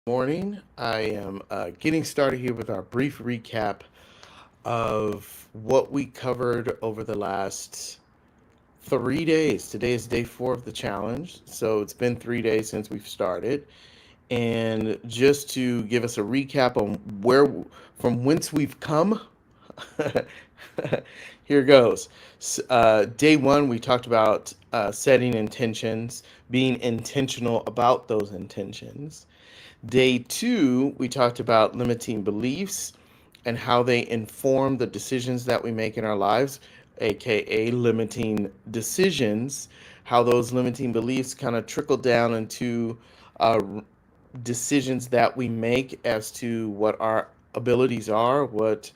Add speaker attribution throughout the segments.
Speaker 1: Morning. I am getting started here with our brief recap of what we covered over the last 3 days. Today is day 4 of the challenge, so it's been 3 days since we've started. And just to give us a recap on from whence we've come, here goes. Day 1, we talked about setting intentions, being intentional about those intentions. Day 2, we talked about limiting beliefs and how they inform the decisions that we make in our lives, aka limiting decisions, how those limiting beliefs kind of trickle down into uh, decisions that we make as to what our abilities are, what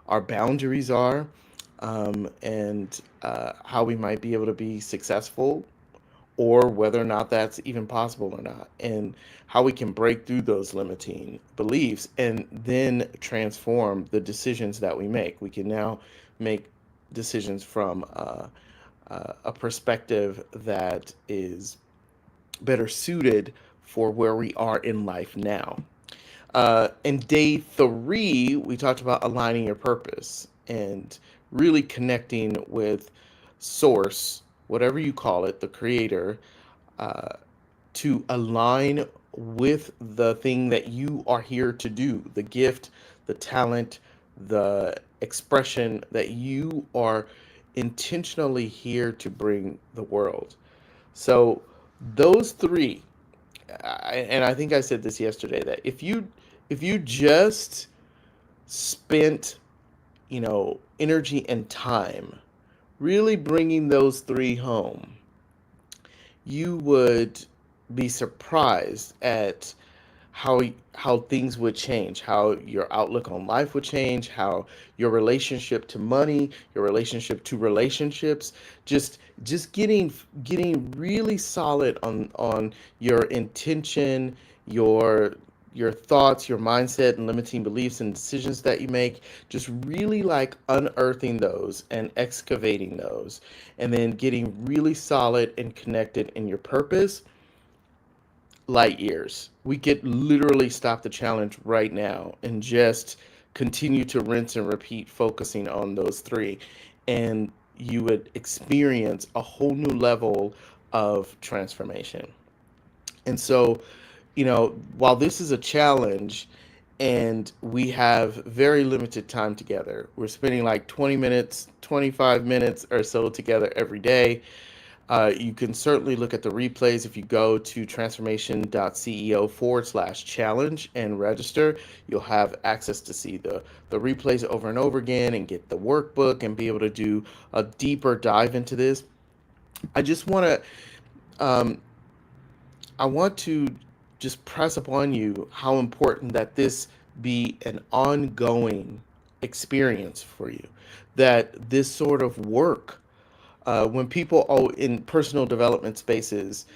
Speaker 1: our boundaries are, and how we might be able to be successful, or whether or not that's even possible or not, and how we can break through those limiting beliefs and then transform the decisions that we make. We can now make decisions from a perspective that is better suited for where we are in life now. In day 3, we talked about aligning your purpose and really connecting with source, whatever you call it, the creator, uh, to align with the thing that you are here to do, the gift, the talent, the expression that you are intentionally here to bring the world. So, those three, and I think I said this yesterday, that if you just spent, energy and time really bringing those three home, you would be surprised at how things would change, how your outlook on life would change, how your relationship to money, your relationship to relationships, just getting really solid on your intention, your your thoughts, your mindset, and limiting beliefs and decisions that you make, just really like unearthing those and excavating those, and then getting really solid and connected in your purpose. Light years. We could literally stop the challenge right now and just continue to rinse and repeat, focusing on those three. And you would experience a whole new level of transformation. And so, while this is a challenge and we have very limited time together, we're spending like 20 minutes, 25 minutes or so together every day. You can certainly look at the replays if you go to transformation.ceo/challenge and register. You'll have access to see the replays over and over again and get the workbook and be able to do a deeper dive into this. I just want to, I want to just press upon you how important that this be an ongoing experience for you, that this sort of work, when people in personal development spaces,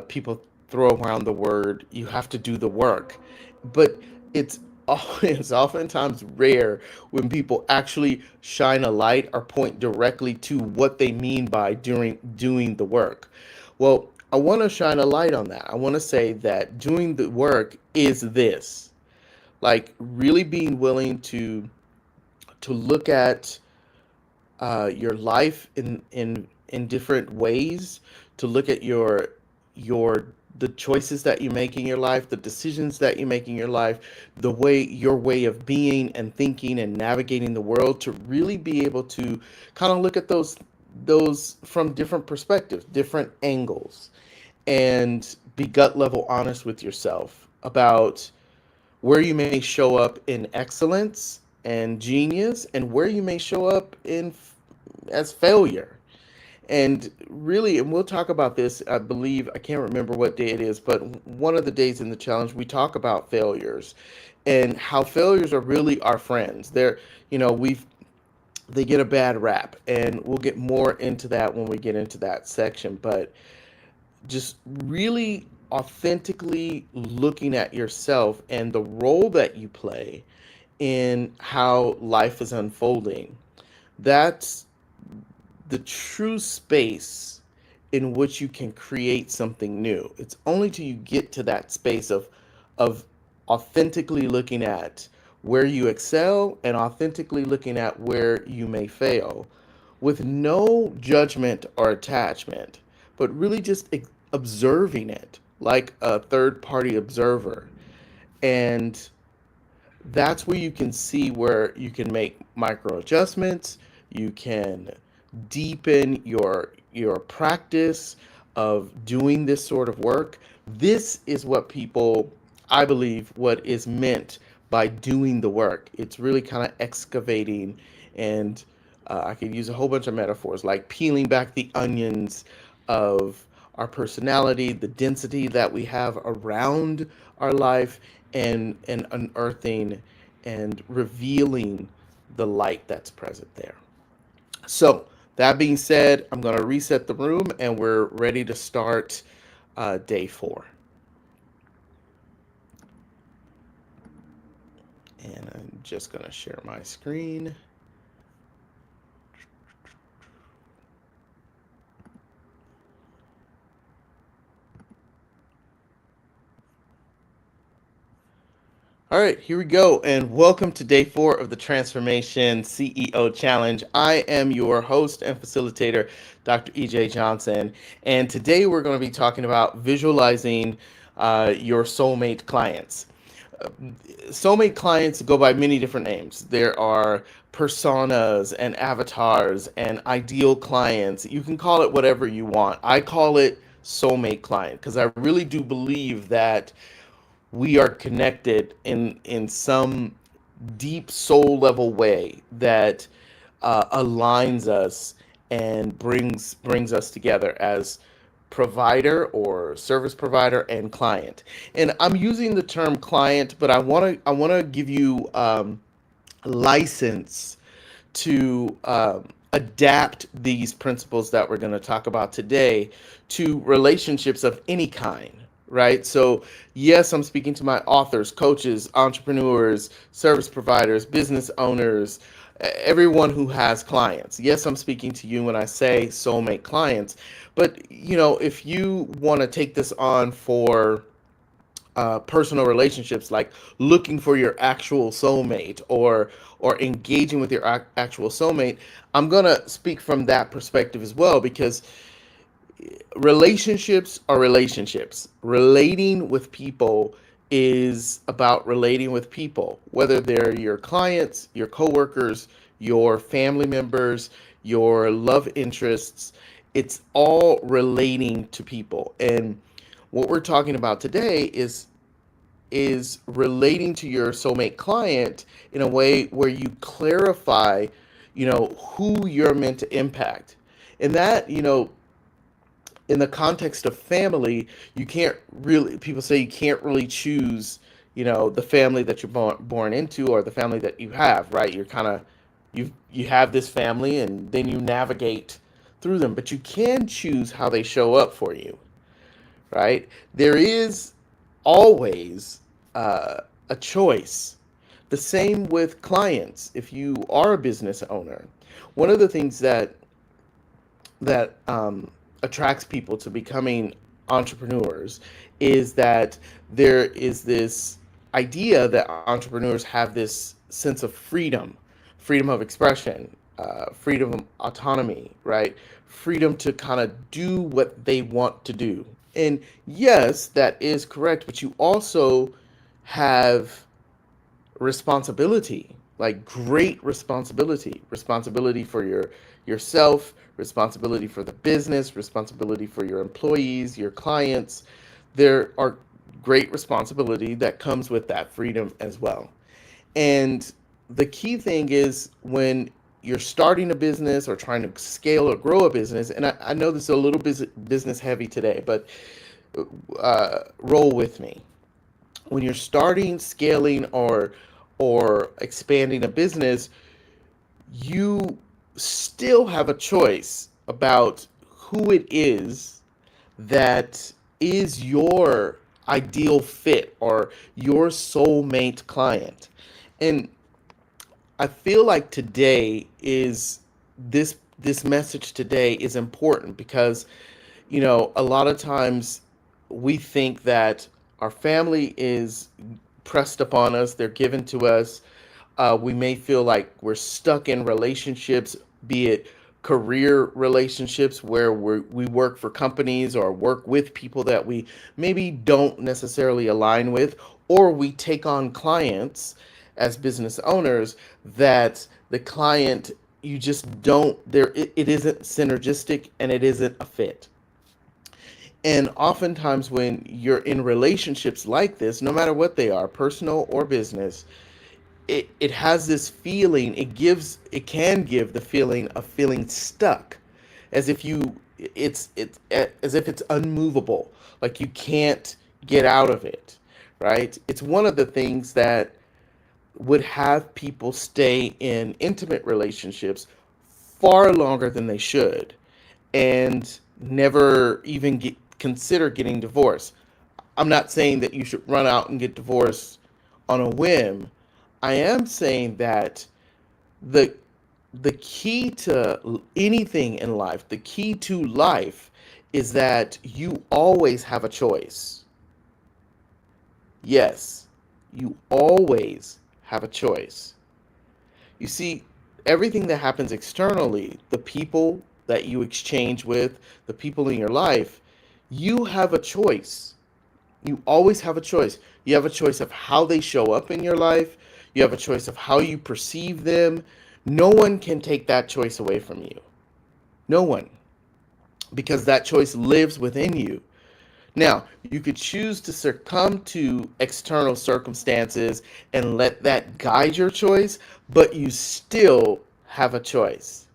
Speaker 1: people throw around the word you have to do the work, but it's it's oftentimes rare when people actually shine a light or point directly to what they mean by during doing the work. Well, I want to shine a light on that. I want to say that doing the work is this, like really being willing to look at your life in different ways, to look at your the choices that you make in your life, the decisions that you make in your life, your way of being and thinking and navigating the world, to really be able to kind of look at those from different perspectives, different angles, and be gut level honest with yourself about where you may show up in excellence and genius, and where you may show up as failure. And really, and we'll talk about this, I believe, I can't remember what day it is, but one of the days in the challenge, we talk about failures and how failures are really our friends. We've they get a bad rap, and we'll get more into that when we get into that section. But just really authentically looking at yourself and the role that you play in how life is unfolding. That's the true space in which you can create something new. It's only till you get to that space of authentically looking at where you excel and authentically looking at where you may fail with no judgment or attachment, but really just observing it like a third party observer. And that's where you can see where you can make micro adjustments, you can deepen your practice of doing this sort of work. This is what people, I believe, what is meant by doing the work. It's really kind of excavating, and I could use a whole bunch of metaphors like peeling back the onions of our personality, the density that we have around our life, and unearthing and revealing the light that's present there. So, that being said, I'm going to reset the room and we're ready to start day 4. And I'm just going to share my screen. All right, here we go, and welcome to day 4 of the Transformation CEO Challenge. I am your host and facilitator, Dr. EJ Johnson, and today we're going to be talking about visualizing your soulmate clients. Soulmate clients go by many different names. There are personas and avatars and ideal clients. You can call it whatever you want. I call it soulmate client because I really do believe that we are connected in some deep soul level way that aligns us and brings us together as provider or service provider and client. And I'm using the term client, but I want to give you license to adapt these principles that we're going to talk about today to relationships of any kind, right? So, yes, I'm speaking to my authors, coaches, entrepreneurs, service providers, business owners, everyone who has clients. Yes, I'm speaking to you when I say soulmate clients. But, if you want to take this on for personal relationships, like looking for your actual soulmate or engaging with your actual soulmate, I'm gonna speak from that perspective as well, because relationships are relationships. Relating with people is about relating with people, whether they're your clients, your coworkers, your family members, your love interests. It's all relating to people. And what we're talking about today is relating to your soulmate client in a way where you clarify, who you're meant to impact. And that, in the context of family, you can't really, people say you can't really choose, the family that you're born into or the family that you have, right? You're kind of, you have this family and then you navigate through them, but you can choose how they show up for you, right? There is always a choice. The same with clients. If you are a business owner, one of the things that attracts people to becoming entrepreneurs is that there is this idea that entrepreneurs have this sense of freedom, freedom of expression, freedom of autonomy, right? Freedom to kind of do what they want to do. And yes, that is correct, but you also have responsibility, like great responsibility for yourself, responsibility for the business, responsibility for your employees, your clients. There are great responsibility that comes with that freedom as well. And the key thing is when you're starting a business or trying to scale or grow a business, and I know this is a little business heavy today, but roll with me. When you're starting, scaling, or expanding a business, you still have a choice about who it is that is your ideal fit or your soulmate client. And I feel like today is this message today is important because a lot of times we think that our family is pressed upon us, they're given to us. We may feel like we're stuck in relationships, be it career relationships where we work for companies or work with people that we maybe don't necessarily align with, or we take on clients as business owners that the client, you just don't, it isn't synergistic and it isn't a fit. And oftentimes, when you're in relationships like this, no matter what they are, personal or business, it has this feeling, it can give the feeling of feeling stuck, as if it's as if it's unmovable, like you can't get out of it, right? It's one of the things that would have people stay in intimate relationships far longer than they should and never even consider getting divorced. I'm not saying that you should run out and get divorced on a whim. I am saying that the the key to anything in life, the key to life is that you always have a choice. Yes, you always have a choice. You see, everything that happens externally, the people that you exchange with, the people in your life, you have a choice. You always have a choice. You have a choice of how they show up in your life. You have a choice of how you perceive them. No one can take that choice away from you. No one, because that choice lives within you. Now, you could choose to succumb to external circumstances and let that guide your choice, but you still have a choice,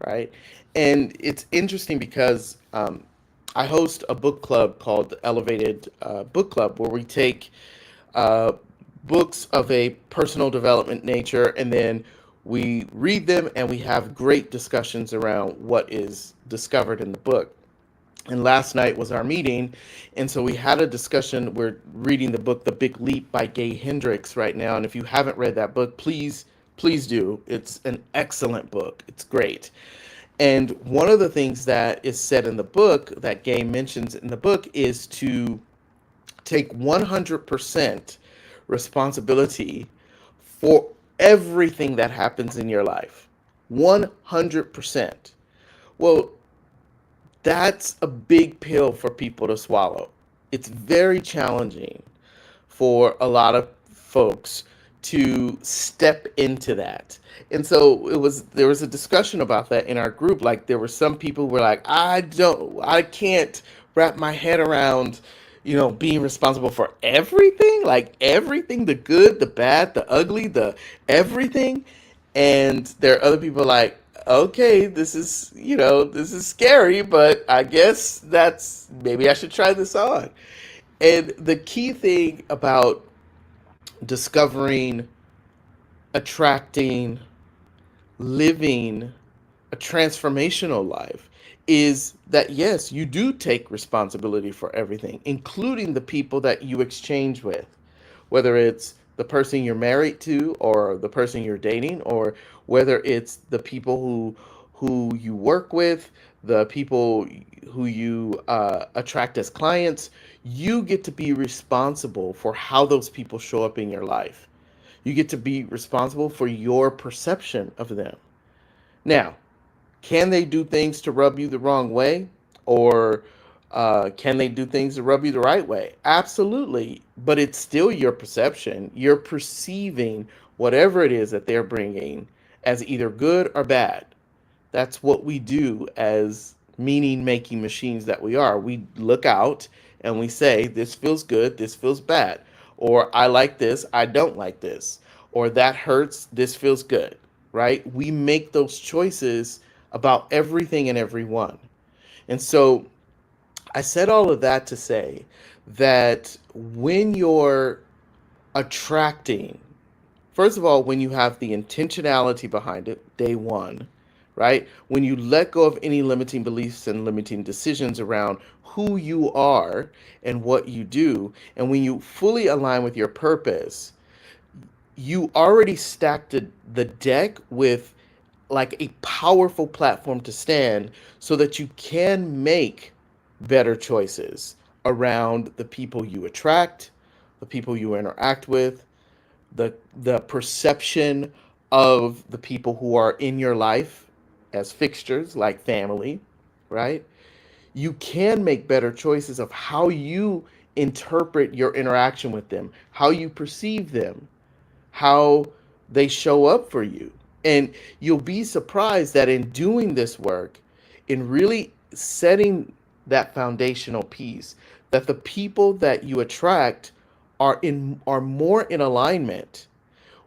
Speaker 1: right? And it's interesting because I host a book club called the Elevated Book Club, where we take uh, books of a personal development nature and then we read them and we have great discussions around what is discovered in the book. And last night was our meeting, and so we had a discussion. We're reading the book The Big Leap by Gay Hendricks right now, and if you haven't read that book, please do. It's an excellent book. It's great. And one of the things that is said in the book, that Gay mentions in the book, is to take 100% responsibility for everything that happens in your life. 100%. Well, that's a big pill for people to swallow. It's very challenging for a lot of folks to step into that. And so there was a discussion about that in our group. Like there were some people who were like, I can't wrap my head around, being responsible for everything, like everything, the good, the bad, the ugly, the everything. And there are other people like, okay, this is scary, but I guess maybe I should try this on. And the key thing about discovering, attracting, living a transformational life is that yes, you do take responsibility for everything, including the people that you exchange with, whether it's the person you're married to or the person you're dating, or whether it's the people who you work with, the people who you attract as clients. You get to be responsible for how those people show up in your life. You get to be responsible for your perception of them. Now, can they do things to rub you the wrong way? Or can they do things to rub you the right way? Absolutely. But it's still your perception. You're perceiving whatever it is that they're bringing as either good or bad. That's what we do as meaning making machines that we are. We look out and we say, this feels good, this feels bad. Or I like this, I don't like this. Or that hurts, this feels good, right? We make those choices about everything and everyone. And so I said all of that to say that when you're attracting, first of all, when you have the intentionality behind it, day one, right? When you let go of any limiting beliefs and limiting decisions around who you are and what you do, and when you fully align with your purpose, you already stacked the deck with like a powerful platform to stand so that you can make better choices around the people you attract, the people you interact with, the perception of the people who are in your life as fixtures like family, right? You can make better choices of how you interpret your interaction with them, how you perceive them, how they show up for you. And you'll be surprised that in doing this work, in really setting that foundational piece, that the people that you attract are more in alignment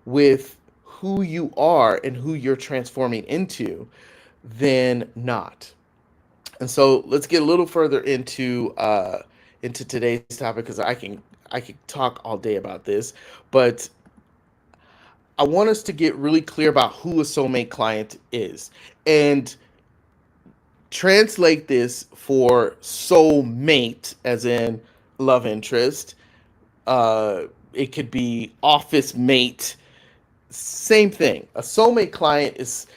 Speaker 1: with who you are and who you're transforming than not. And so let's get a little further into today's topic because I could talk all day about this, but I want us to get really clear about who a soulmate client is and translate this for soulmate, as in love interest. It could be office mate, same thing. A soulmate client is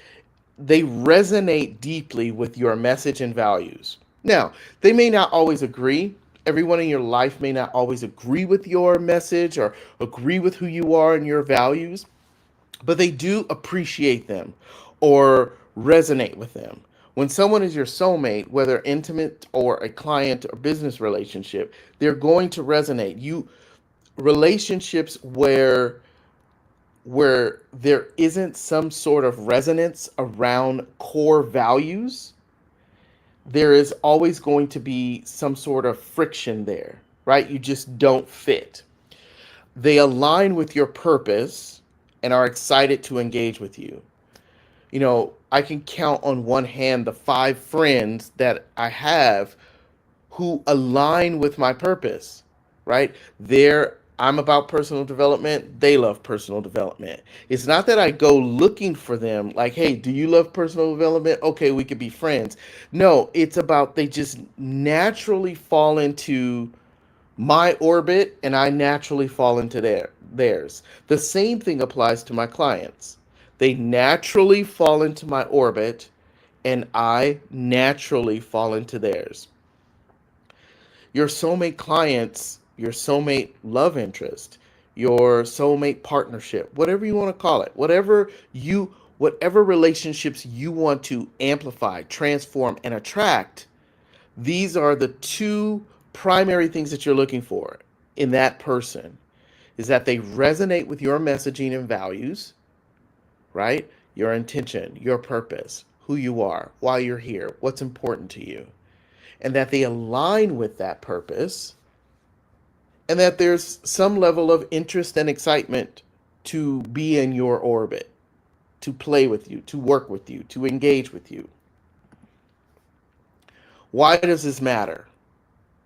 Speaker 1: they resonate deeply with your message and values. Now, they may not always agree. Everyone in your life may not always agree with your message or agree with who you are and your values, but they do appreciate them or resonate with them. When someone is your soulmate, whether intimate or a client or business relationship, they're going to resonate. You relationships where there isn't some sort of resonance around core values, there is always going to be some sort of friction there, right? You just don't fit. They align with your purpose and are excited to engage with you. You know, I can count on one hand the 5 friends that I have who align with my purpose, right? I'm about personal development, they love personal development. It's not that I go looking for them like, "Hey, do you love personal development? Okay, we could be friends." No, it's about they just naturally fall into my orbit and I naturally fall into theirs. The same thing applies to my clients. They naturally fall into my orbit and I naturally fall into theirs. Your soulmate clients, your soulmate love interest, your soulmate partnership, whatever you want to call it, whatever relationships you want to amplify, transform and attract, these are the two primary things that you're looking for in that person is that they resonate with your messaging and values, right? Your intention, your purpose, who you are, why you're here, what's important to you, and that they align with that purpose, and that there's some level of interest and excitement to be in your orbit, to play with you, to work with you, to engage with you. Why does this matter?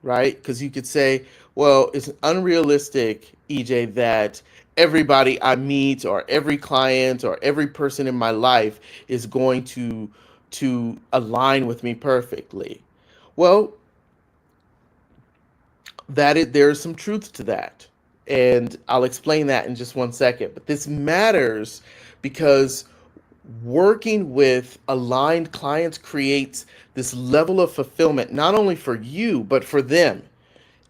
Speaker 1: Right? Because you could say, well, it's unrealistic, EJ, that everybody I meet or every client or every person in my life is going to align with me perfectly. Well, there's some truth to that. And I'll explain that in just one second. But this matters because working with aligned clients creates this level of fulfillment, not only for you, but for them.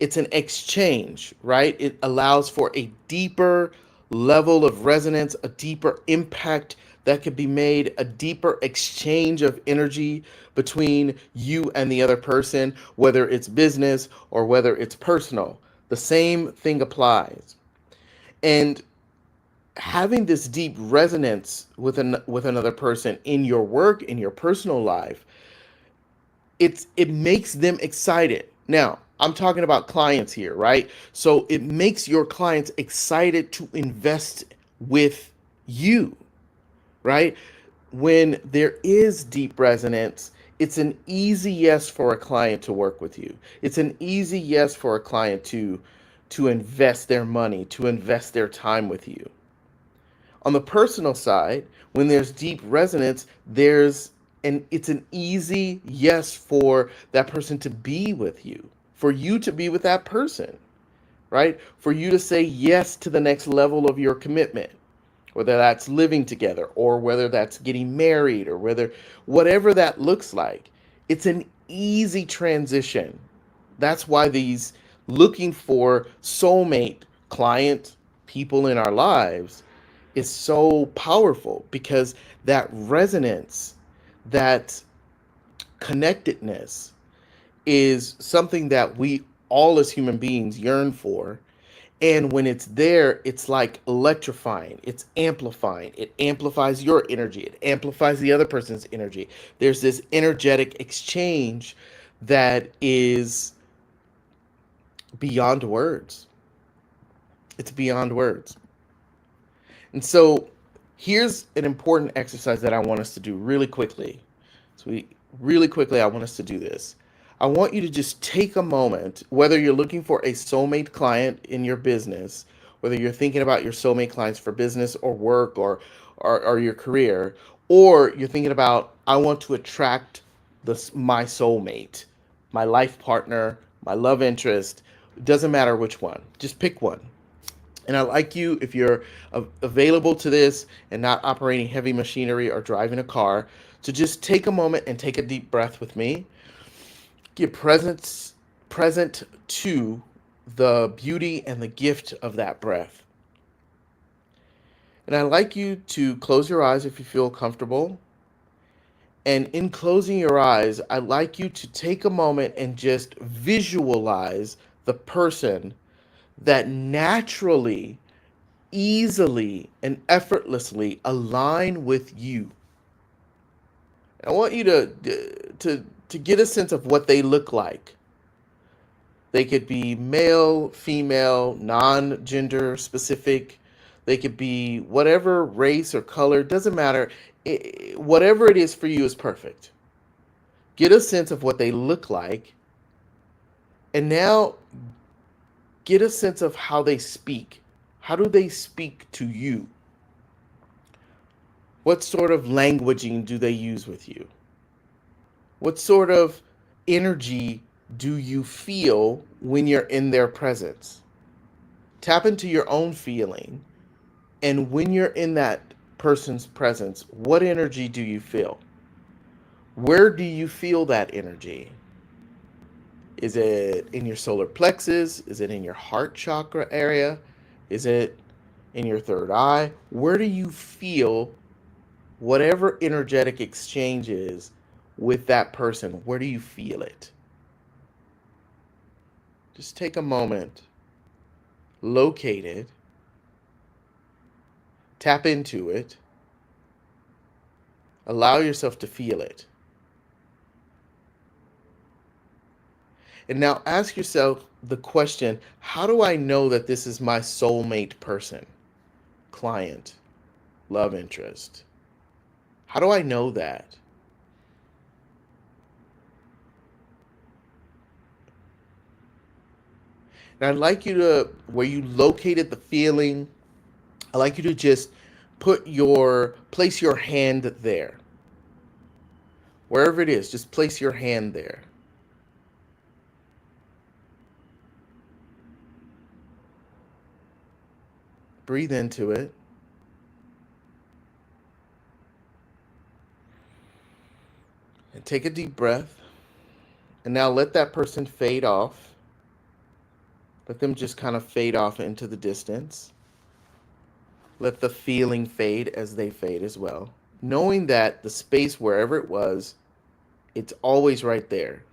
Speaker 1: It's an exchange, right? It allows for a deeper level of resonance, a deeper impact that could be made, a deeper exchange of energy between you and the other person, whether it's business or whether it's personal. The same thing applies. And having this deep resonance with another person in your work, in your personal life, it makes them excited. Now, I'm talking about clients here, right? So it makes your clients excited to invest with you, right? When there is deep resonance, it's an easy yes for a client to work with you. It's an easy yes for a client to invest their money, to invest their time with you. On the personal side, when there's deep resonance, it's an easy yes for that person to be with you, for you to be with that person, right? For you to say yes to the next level of your commitment, whether that's living together or whether that's getting married or whatever that looks like. It's an easy transition. That's why these looking for soulmate client, people in our lives is so powerful because that resonance, that connectedness is something that we all as human beings yearn for. And when it's there, it's like electrifying, it's amplifying. It amplifies your energy, it amplifies the other person's energy. There's this energetic exchange that is beyond words. It's beyond words. And so here's an important exercise that I want us to do really quickly. So really quickly, I want us to do this. I want you to just take a moment, whether you're looking for a soulmate client in your business, whether you're thinking about your soulmate clients for business or work or your career, or you're thinking about, I want to attract my soulmate, my life partner, my love interest. It doesn't matter which one. Just pick one. And I'd like you, if you're available to this and not operating heavy machinery or driving a car, to just take a moment and take a deep breath with me. Give present to the beauty and the gift of that breath. And I'd like you to close your eyes if you feel comfortable. And in closing your eyes, I'd like you to take a moment and just visualize the person that naturally, easily, and effortlessly align with you. I want you to get a sense of what they look like. They could be male, female, non-gender specific. They could be whatever race or color, doesn't matter. Whatever it is for you is perfect. Get a sense of what they look like. And now get a sense of how they speak. How do they speak to you? What sort of languaging do they use with you? What sort of energy do you feel when you're in their presence? Tap into your own feeling. And when you're in that person's presence, what energy do you feel? Where do you feel that energy? Is it in your solar plexus? Is it in your heart chakra area? Is it in your third eye? Where do you feel whatever energetic exchange is with that person? Where do you feel it? Just take a moment, locate it, tap into it, allow yourself to feel it. And now ask yourself the question, how do I know that this is my soulmate person, client, love interest? How do I know that? And I'd like you to, where you located the feeling, I'd like you to just place your hand there. Wherever it is, just place your hand there. Breathe into it. And take a deep breath. And now let that person fade off. Let them just kind of fade off into the distance. Let the feeling fade as they fade as well. Knowing that the space, wherever it was, it's always right there.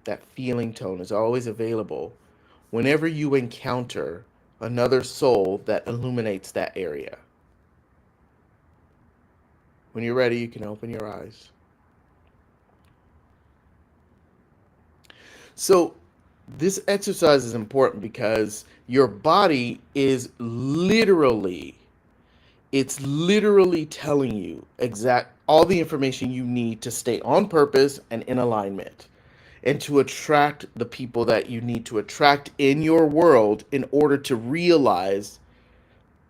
Speaker 1: That feeling tone is always available whenever you encounter another soul that illuminates that area. When you're ready, you can open your eyes. So this exercise is important because your body is it's literally telling you all the information you need to stay on purpose and in alignment, and to attract the people that you need to attract in your world in order to realize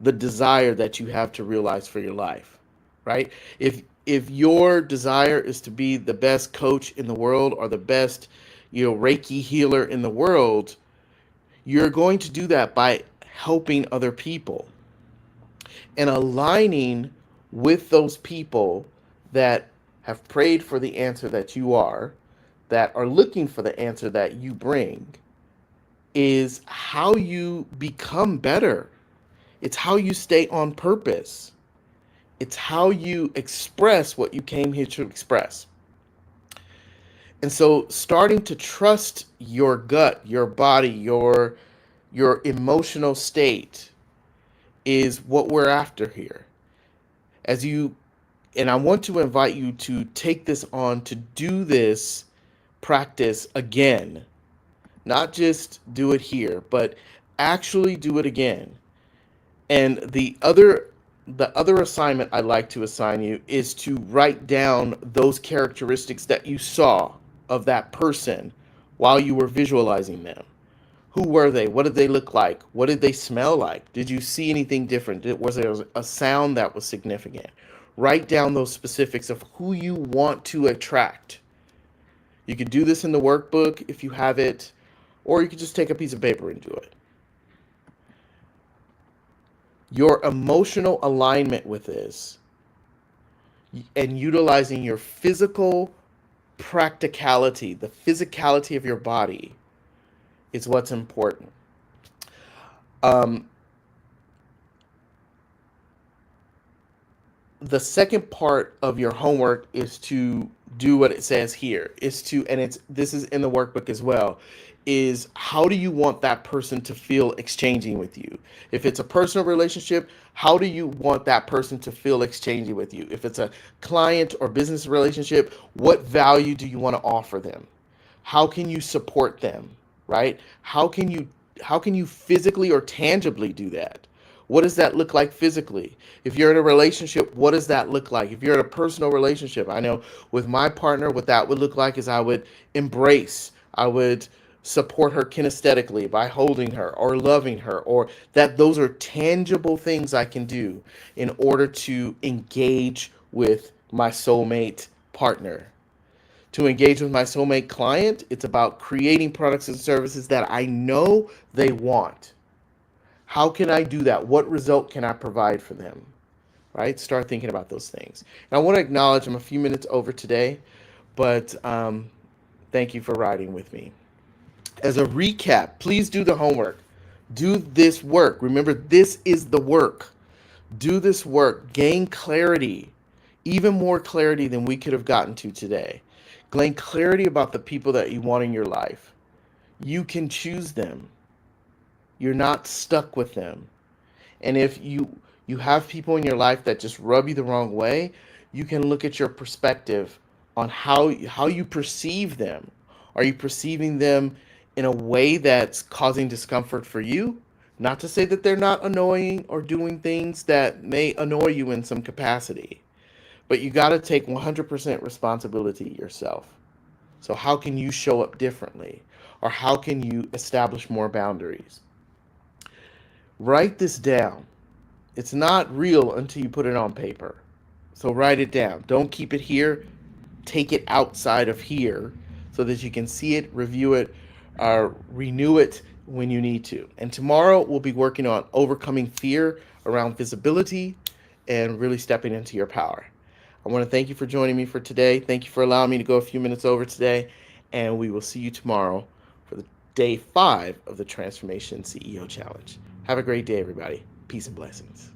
Speaker 1: the desire that you have to realize for your life, right? If your desire is to be the best coach in the world or the best, Reiki healer in the world, you're going to do that by helping other people and aligning with those people that have prayed for the answer that are looking for the answer that you bring. is how you become better. It's how you stay on purpose. It's how you express what you came here to express. And so starting to trust your gut, your body, your emotional state is what we're after here. As you and I want to invite you to take this on to do this practice again. Not just do it here, but actually do it again. And the other assignment I like to assign you is to write down those characteristics that you saw of that person while you were visualizing them. Who were they? What did they look like? What did they smell like? Did you see anything different? Was there a sound that was significant? Write down those specifics of who you want to attract. You could do this in the workbook if you have it, or you could just take a piece of paper and do it. Your emotional alignment with this and utilizing your physical practicality, the physicality of your body, is what's important. Um, the second part of your homework is to do what it says here. Is to, and it's this is in the workbook as well, is how do you want that person to feel exchanging with you? If it's a personal relationship, how do you want that person to feel exchanging with you? If it's a client or business relationship, what value do you want to offer them? How can you support them, right? How can you physically or tangibly do that? What does that look like physically? If you're in a relationship, what does that look like? If you're in a personal relationship, I know with my partner, what that would look like is I would support her kinesthetically by holding her or loving her, or that those are tangible things I can do in order to engage with my soulmate partner. To engage with my soulmate client, it's about creating products and services that I know they want. How can I do that? What result can I provide for them? Right? Start thinking about those things. And I want to acknowledge I'm a few minutes over today, but thank you for riding with me. As a recap, please do the homework. Do this work. Remember, this is the work. Do this work. Gain clarity, even more clarity than we could have gotten to today. Gain clarity about the people that you want in your life. You can choose them. You're not stuck with them. And if you have people in your life that just rub you the wrong way, you can look at your perspective on how you perceive them. Are you perceiving them in a way that's causing discomfort for you? Not to say that they're not annoying or doing things that may annoy you in some capacity, but you got to take 100% responsibility yourself. So how can you show up differently? Or how can you establish more boundaries? Write this down. It's not real until you put it on paper. So write it down. Don't keep it here. Take it outside of here so that you can see it, review it, renew it when you need to. And tomorrow we'll be working on overcoming fear around visibility and really stepping into your power. I want to thank you for joining me for today. Thank you for allowing me to go a few minutes over today. And we will see you tomorrow for the day 5 of the Transformation CEO Challenge. Have a great day, everybody. Peace and blessings.